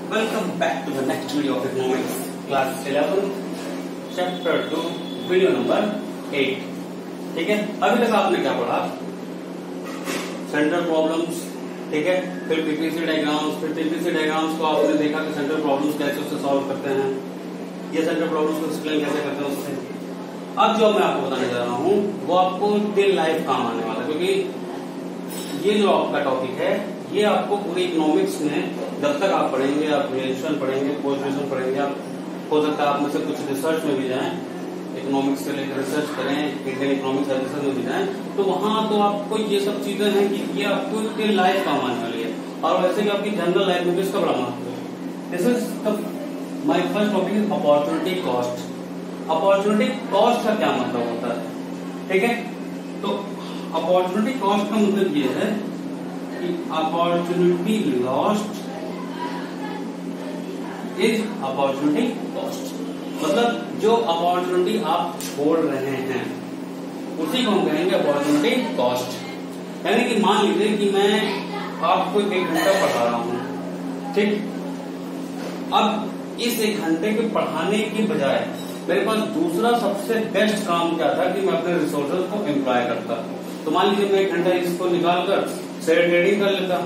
Welcome back to the next video of economics class 11 chapter 2 video number 8। ठीक है, अभी तक आपने क्या पढ़ा? सेंट्रल प्रॉब्लम्स, ठीक है, फिर पीपीसी डायग्राम्स, फिर पीपीसी डायग्राम्स को आपने देखा कि सेंट्रल प्रॉब्लम्स कैसे उससे सॉल्व करते हैं, ये सेंट्रल प्रॉब्लम्स को एक्सप्लेन कैसे करते हैं उससे। अब जो मैं आपको बताने जा रहा हूँ वो आपको टिल लाइफ काम आने वाला है, क्योंकि ये जो आपका टॉपिक है ये आपको पूरी इकोनॉमिक्स में जब तक आप पढ़ेंगे, आप ग्रेजुएशन पढ़ेंगे, पोस्ट ग्रेजुएशन पढ़ेंगे, आप हो सकता है आप में से कुछ रिसर्च में भी जाएं, इकोनॉमिक्स से लेकर रिसर्च करें, इंडियन इकोनॉमिक्स सर्विसेज में भी जाएं, तो वहां तो आपको ये सब चीजें हैं कि ये आपको टिल लाइफ काम आने वाली है। और वैसे भी आपकी जनरल लाइफ में भी इसका बड़ा महत्व है। This is my first topic is opportunity cost. Opportunity cost का क्या मतलब होता है? ठीक है, तो अपॉर्चुनिटी कॉस्ट का मतलब ये है कि opportunity lost is opportunity cost. मतलब जो अपॉर्चुनिटी आप छोड़ रहे हैं उसी को हम कहेंगे अपॉर्चुनिटी कॉस्ट। यानी कि मान लीजिए कि मैं आपको 1 घंटा पढ़ा रहा हूं, ठीक, अब इस 1 घंटे के पढ़ाने की बजाय मेरे पास दूसरा सबसे बेस्ट काम क्या था कि मैं अपने रिसोर्सेज को एम्प्लॉय करता। तो मान लीजिए मैं 1 घंटा इसको निकालकर शेयर ट्रेडिंग कर लेता,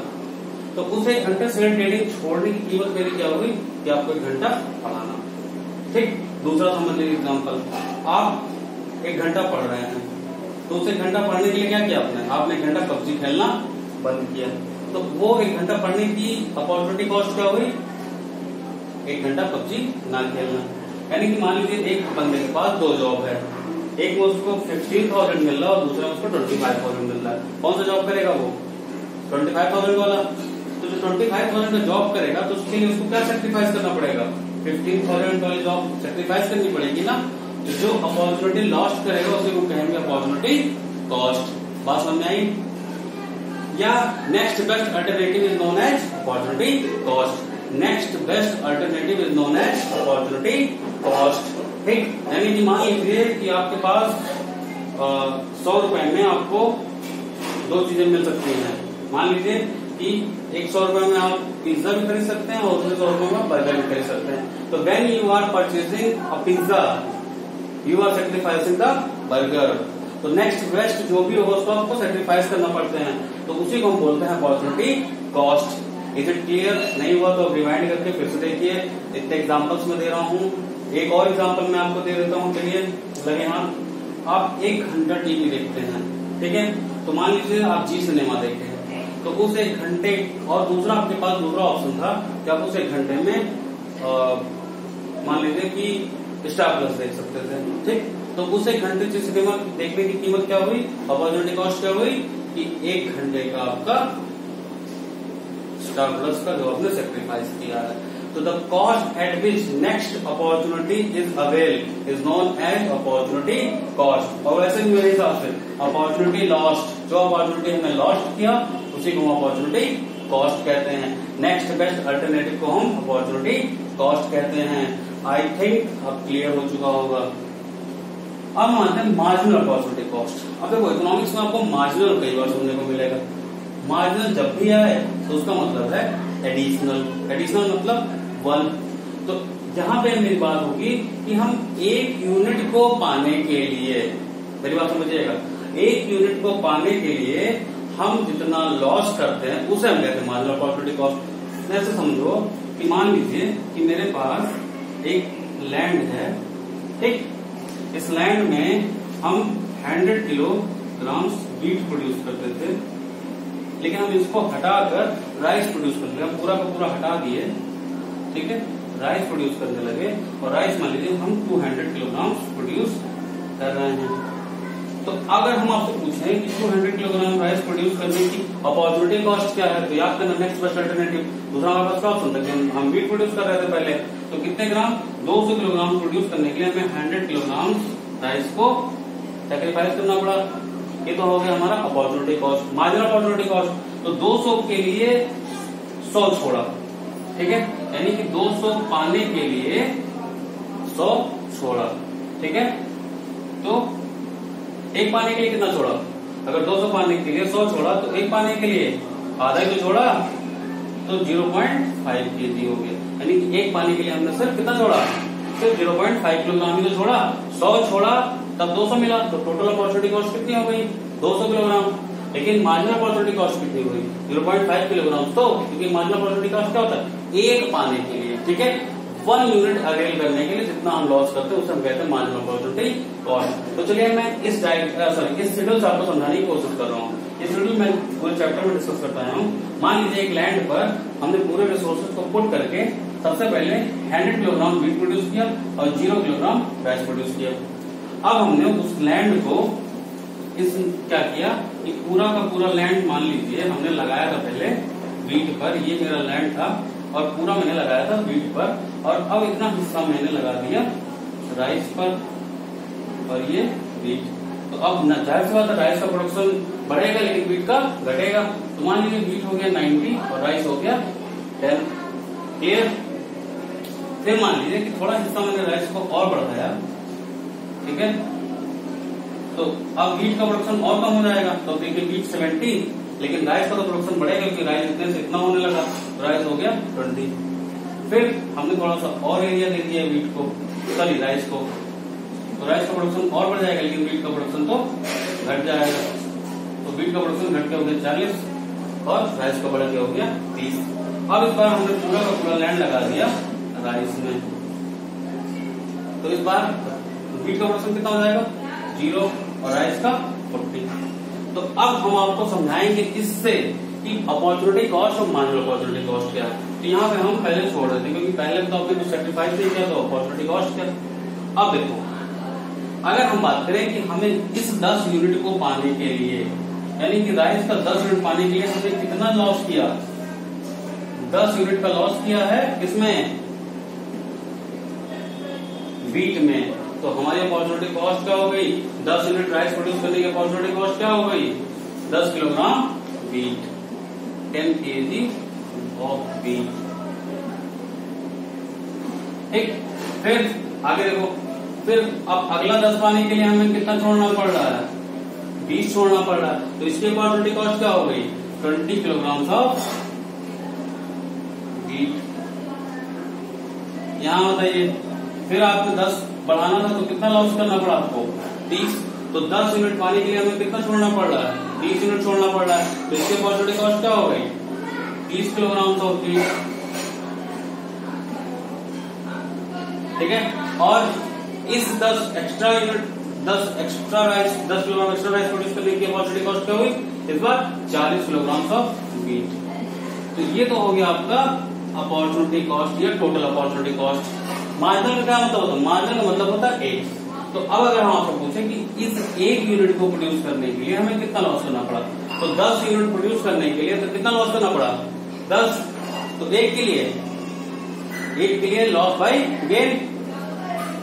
तो उस 1 घंटे शेयर ट्रेडिंग छोड़ने की कीमत मेरी क्या हुई कि आपको 1 घंटा पढ़ाना। ठीक, दूसरा समझ लीजिए एग्जाम्पल, आप 1 घंटा पढ़ रहे हैं, तो उस 1 घंटा पढ़ने के लिए क्या किया आपने 1 घंटा पबजी खेलना बंद किया। तो वो 1 घंटा पढ़ने की अपॉर्चुनिटी कॉस्ट क्या हुई? 1 घंटा पबजी ना खेलना। यानी कि मान लीजिए एक बंदे के पास 2 जॉब है, एक में उसको 15,000 मिल रहा है और दूसरा में उसको 25,000 मिल रहा है। कौन सा जॉब करेगा वो? 25,000 वाला। तो जो 25,000 में जॉब करेगा तो उसके लिए उसको क्या सेक्रीफाइस करना पड़ेगा? 15,000 वाली जॉब सेक्रीफाइस करनी पड़ेगी ना। तो जो अपॉर्चुनिटी लॉस्ट करेगा उसे वो कहेंगे अपॉर्चुनिटी कॉस्ट। बात समझ में आई? या next best alternative is known as opportunity cost. Next best alternative is known as opportunity cost. ठीक, यानी कि मान लीजिए कि आपके पास 100 रुपए में आपको 2 चीजें मिल सकती हैं। मान लीजिए कि 100 रुपए में आप पिज्जा भी खरीद सकते हैं और 100 रुपए में बर्गर भी खरीद सकते हैं। तो when you are purchasing a pizza you are sacrificing the burger. तो नेक्स्ट बेस्ट जो भी होगा उसको आपको सेक्रीफाइस करना पड़ते हैं, तो उसी को हम बोलते हैं opportunity cost. Is it clear? नहीं हुआ तो रिवाइंड करके फिर से देखिए। इतने एग्जाम्पल्स में दे रहा हूँ, एक और एग्जाम्पल मैं आपको दे देता हूँ। चलिए लगे हाथ, आप 1 घंटा टीवी देखते हैं, ठीक है, तो मान लीजिए आप जी सिनेमा देखते हैं, तो उस 1 घंटे और दूसरा आपके पास दूसरा ऑप्शन था कि आप उस 1 घंटे में मान लीजिए कि स्टार प्लस देख सकते थे। ठीक, तो उस 1 घंटे से सिनेमा देखने की कीमत क्या हुई? अपॉर्चुनिटी कॉस्ट क्या हुई कि 1 घंटे का आपका स्टार प्लस का जो आपने सेक्रीफाइस किया है। तो the cost at which next opportunity is avail is known as opportunity cost. और वैसे भी मेरे हिसाब से अपॉर्चुनिटी लॉस्ट, जो अपॉर्चुनिटी हमने लॉस्ट किया उसी को हम अपॉर्चुनिटी कॉस्ट कहते हैं। नेक्स्ट बेस्ट अल्टरनेटिव को हम अपॉर्चुनिटी कॉस्ट कहते हैं। आई थिंक अब क्लियर हो चुका होगा। अब मानते हैं मार्जिनल अपॉर्चुनिटी कॉस्ट। अब देखो इकोनॉमिक्स में आपको मार्जिनल कई बार सुनने को मिलेगा। मार्जिनल जब भी आए तो उसका मतलब है एडिशनल। एडिशनल मतलब 1। तो यहाँ पे मेरी बात होगी कि हम 1 यूनिट को पाने के लिए, मेरी बात समझिएगा, 1 यूनिट को पाने के लिए हम जितना लॉस करते हैं उसे हम कहते हैं मार्जिनल अपॉर्चुनिटी कॉस्ट। ऐसे समझो कि मान लीजिए कि मेरे पास एक लैंड है, ठीक, इस लैंड में हम 100 किलोग्राम व्हीट प्रोड्यूस करते थे, लेकिन हम इसको हटाकर राइस प्रोड्यूस करने लगे। पूरा का पूरा हटा दिए, ठीक है, राइस प्रोड्यूस करने लगे और राइस मान लीजिए हम 200 किलोग्राम प्रोड्यूस कर रहे हैं। तो अगर हम आपसे पूछें कि 200 किलोग्राम राइस प्रोड्यूस करने की अपॉर्चुनिटी कॉस्ट क्या है, तो याद करना नेक्स्ट बेस्ट अल्टरनेटिव। दूसरा हमारे पास क्या ऑप्शन था कि हम व्हीट प्रोड्यूस कर रहे थे पहले, तो कितने ग्राम? 200 किलोग्राम प्रोड्यूस करने के लिए हमें 100 किलोग्राम राइस को सेक्रीफाइस करना पड़ा। ये तो हो गया हमारा opportunity cost, marginal opportunity cost. तो 200 के लिए 100 छोड़ा, ठीक है, यानी कि 200 पाने के लिए 100 छोड़ा, ठीक है। तो 1 पाने के लिए कितना छोड़ा? अगर 200 पाने के लिए 100 छोड़ा तो 1 पाने के लिए आधा ही तो छोड़ा, तो 0.5 kg हो गया। यानी कि एक पानी के लिए हमने सिर्फ कितना छोड़ा, सिर्फ 0.5 किलोग्राम ही तो छोड़ा। 100 छोड़ा तब 200 मिला, तो टोटल अपॉर्चुनिटी कॉस्ट कितनी हो गई, 200 किलोग्राम। लेकिन मार्जिनल अपॉर्चुनिटी कॉस्ट कितनी हुई, 0.5 किलोग्राम। तो क्योंकि मार्जिनल अपॉर्चुनिटी कॉस्ट क्या होता है, एक पानी के लिए, ठीक है, 1 यूनिट अवेल करने के लिए जितना हम लॉस करते हैं उसे हम कहते हैं मार्जिनल अपॉर्चुनिटी कॉस्ट। तो चलिए मैं इस शेड्यूल से आपको समझाने की कोशिश कर रहा हूँ। इस शेड्यूल में पूरे चैप्टर में डिस्कस करता हूँ। मान लीजिए एक लैंड पर हमने पूरे रिसोर्सेज को पुट करके सबसे पहले 100 किलोग्राम वीट प्रोड्यूस किया और 0 किलोग्राम राइस प्रोड्यूस किया। अब हमने उस लैंड को क्या किया कि पूरा का पूरा लैंड मान लीजिए हमने लगाया था पहले वीट पर, ये मेरा लैंड था और पूरा मैंने लगाया था वीट पर, और अब इतना हिस्सा मैंने लगा दिया राइस पर और ये वीट। तो अब जाहिर सी बात है राइस का प्रोडक्शन बढ़ेगा लेकिन वीट का घटेगा। तो मान लीजिए वीट हो गया 90 और राइस हो गया 10। क्लियर। फिर मान लीजिए कि थोड़ा हिस्सा मैंने राइस को और बढ़ाया, ठीक है, तो अब वीट का प्रोडक्शन और कम हो जाएगा। तो देखिए वीट 70 लेकिन राइस का तो प्रोडक्शन बढ़ेगा क्योंकि राइस इतने से इतना होने लगा, तो राइस हो गया 20। फिर हमने थोड़ा सा और एरिया दे दिया वीट को, सॉरी राइस को, तो राइस का प्रोडक्शन और बढ़ जाएगा लेकिन वीट का प्रोडक्शन तो घट जाएगा। तो वीट का प्रोडक्शन घट के हो गया 40 और राइस का बढ़ के हो गया 30। अब इस बार हमने पूरा का पूरा लैंड लगा दिया राइस में, तो इस बार वीट का प्रोडक्शन कितना हो जाएगा 0 और राइस का 40। तो अब हम आपको समझाएंगे इससे कि अपॉर्चुनिटी कॉस्ट और मार्जिनल अपॉर्चुनिटी कॉस्ट क्या है। तो यहाँ पे हम पहले छोड़ रहे थे क्योंकि पहले तो आपने कुछ सेक्रीफाइस नहीं किया, तो अपॉर्चुनिटी कॉस्ट क्या। अब देखो अगर हम बात करें कि हमें इस 10 यूनिट को पाने के लिए, यानी कि राइस का 10 यूनिट पाने के लिए हमने कितना लॉस किया, 10 यूनिट का लॉस किया है किसमें, वीट में। तो हमारी अपॉर्चुनिटी कॉस्ट क्या हो गई, 10 यूनिट राइस प्रोड्यूस करने की अपॉर्चुनिटी कॉस्ट क्या हो गई, 10 kilogram wheat, 10 kg of wheat. ठीक, फिर आगे देखो, फिर अब अगला 10 पाने के लिए हमें कितना छोड़ना पड़ रहा है, 20 छोड़ना पड़ रहा है। तो इसकी अपॉर्चुनिटी कॉस्ट क्या हो गई, 20 किलोग्राम ऑफ वीट। यहां बताइए, फिर आपको 10 बढ़ाना था तो कितना लॉस करना पड़ा आपको, 30। तो 10 यूनिट पाने के लिए हमें कितना छोड़ना पड़ रहा है, 30 यूनिट छोड़ना पड़ रहा है। तो इसकी अपॉर्चुनिटी कॉस्ट क्या हो गई, 30 किलोग्राम ऑफ वीट, ठीक है। और इस 10 extra unit, 10 extra rice, 10 kilogram extra rice produce करने की अपॉर्चुनिटी कॉस्ट क्या हुई, इस बार 40 किलोग्राम ऑफ वीट। तो ये तो हो गया आपका अपॉर्चुनिटी कॉस्ट या टोटल अपॉर्चुनिटी कॉस्ट। मार्जिनल का क्या मतलब होता है, मार्जिनल का मतलब होता है एक। तो अब अगर हम आपसे पूछें कि इस एक यूनिट को प्रोड्यूस करने के लिए हमें कितना लॉस करना पड़ा, तो 10 यूनिट प्रोड्यूस करने के लिए तो कितना लॉस करना पड़ा, 10। तो एक के लिए लॉस बाई गेन,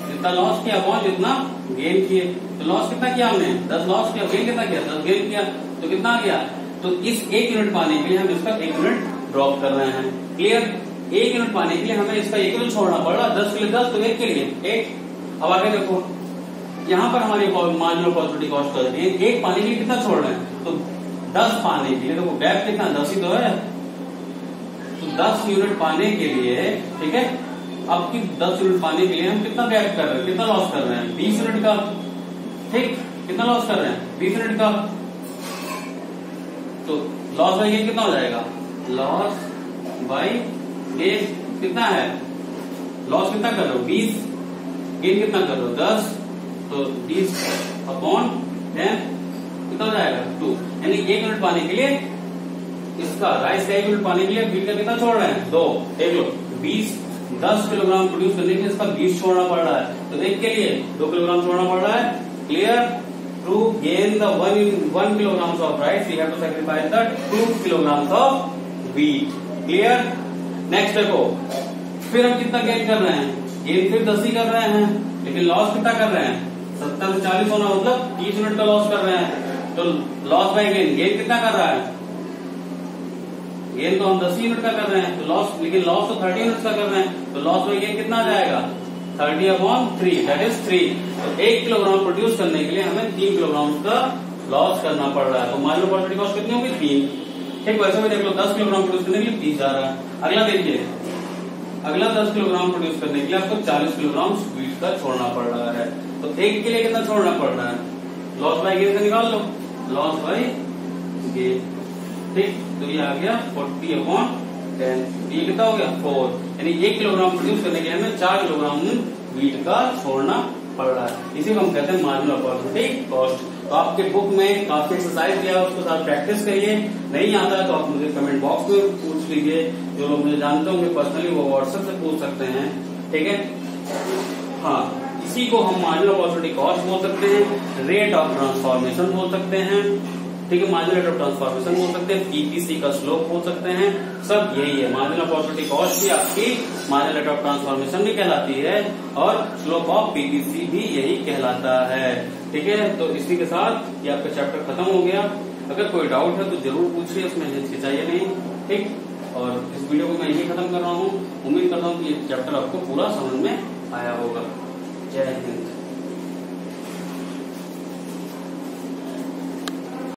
जितना लॉस किया अपॉन जितना गेन किए। तो लॉस कितना किया हमने, 10 लॉस किया, गेन कितना किया, 10 गेन किया, तो कितना आ गया। तो इस 1 यूनिट पाने के लिए हम इसका 1 यूनिट ड्रॉप कर रहे हैं। क्लियर। 1 यूनिट पाने के लिए हमें इसका 1 यूनिट छोड़ना पड़ रहा, 10 के लिए 10, तो 1 के लिए 1। अब आगे देखो, यहाँ पर हमारी मार्जिनल अपॉर्चुनिटी कॉस्ट कर दी है, 1 पाने के लिए कितना छोड़ रहे हैं, तो 10 पाने के लिए, देखो गैप कितना, 10 ही तो है। तो 10 यूनिट पाने के लिए, ठीक है, अब की 10 यूनिट पाने के लिए हम कितना गैप कर रहे हैं, कितना लॉस कर रहे हैं, 20 यूनिट का। ठीक, कितना लॉस कर रहे हैं, 20 यूनिट का। तो लॉस बाई गेन कितना हो जाएगा, लॉस बाई गेन कितना है, लॉस कितना कर रहे हो 20, गेन कितना कर रहे हो 10, तो 20 अपॉन 10 कितना हो जाएगा 2। यानी 1 यूनिट पाने के लिए इसका राइस का 1 यूनिट पाने के लिए वीट का कितना छोड़ रहे हैं 2। देख लो 10 किलोग्राम प्रोड्यूस करने के लिए इसका 20 छोड़ना पड़ रहा है, तो 1 के लिए 2 किलोग्राम छोड़ना पड़ रहा है। Clear. To gain the 1 kilogram of rice we have to sacrifice the 2 kilogram of wheat. Clear. Next देखो, फिर हम कितना गेन कर रहे हैं, गेन फिर 10 ही कर रहे हैं, लेकिन लॉस कितना कर रहे हैं, 70 से 40 होना मतलब 30 यूनिट का लॉस कर रहे हैं। तो लॉस बाय गेन, गेन कितना कर रहा है, गेन तो हम 10 यूनिट का कर रहे हैं, तो लॉस, लेकिन लॉस तो 30 यूनिट का कर रहे हैं, तो लॉस बाय गेन कितना आ जाएगा 30/3, दैट इज 3। तो 1 किलोग्राम प्रोड्यूस करने के लिए हमें 3 किलोग्राम का लॉस करना पड़ रहा है। तो मार्जिनल अपॉर्चुनिटी कॉस्ट कितनी होगी 3। ठीक, वैसे भी देख लो 10 किलोग्राम प्रोड्यूस करने के लिए 30 जा रहा है। अगला देखिए, अगला 10 किलोग्राम प्रोड्यूस करने के लिए आपको 40 किलोग्राम वीट का छोड़ना पड़ रहा है। तो एक के लिए कितना छोड़ना पड़ रहा है? लॉस बाय गेन से निकाल लो, लॉस बाय गेन। ठीक, तो ये आ गया 40/10। ये कितना हो गया? 4। यानी 1 किलोग्राम प्रोड्यूस करने के लिए हमें 4 किलोग्राम वीट का छोड़ना पड़ रहा है। इसी को हम कहते हैं मार्जिनल अपॉर्चुनिटी कॉस्ट। तो आपके बुक में काफी एक्सरसाइज दिया है, उसको साथ प्रैक्टिस करिए। नहीं आता है तो आप मुझे कमेंट बॉक्स में पूछ लीजिए। जो लोग मुझे जानते होंगे पर्सनली वो व्हाट्सएप से पूछ सकते हैं। ठीक है, हाँ, इसी को हम मार्जिनल अपॉर्चुनिटी कॉस्ट बोल सकते हैं, रेट ऑफ ट्रांसफॉर्मेशन बोल सकते हैं। ठीक है, मार्जिनल रेट ऑफ ट्रांसफॉर्मेशन बोल सकते हैं, पीपीसी का स्लोप बोल सकते हैं। सब यही है। मार्जिनल अपॉर्चुनिटी कॉस्ट भी आपकी मार्जिनल रेट ऑफ ट्रांसफॉर्मेशन भी कहलाती है और स्लोप ऑफ पीपीसी भी यही कहलाता है। ठीक है, तो इसी के साथ ये आपका चैप्टर खत्म हो गया। अगर कोई डाउट है तो जरूर पूछिए, उसमें हिचकिचाइए नहीं। ठीक, और इस वीडियो को मैं यही खत्म कर रहा हूँ। उम्मीद करता हूँ कि ये चैप्टर आपको पूरा समझ में आया होगा। जय हिंद।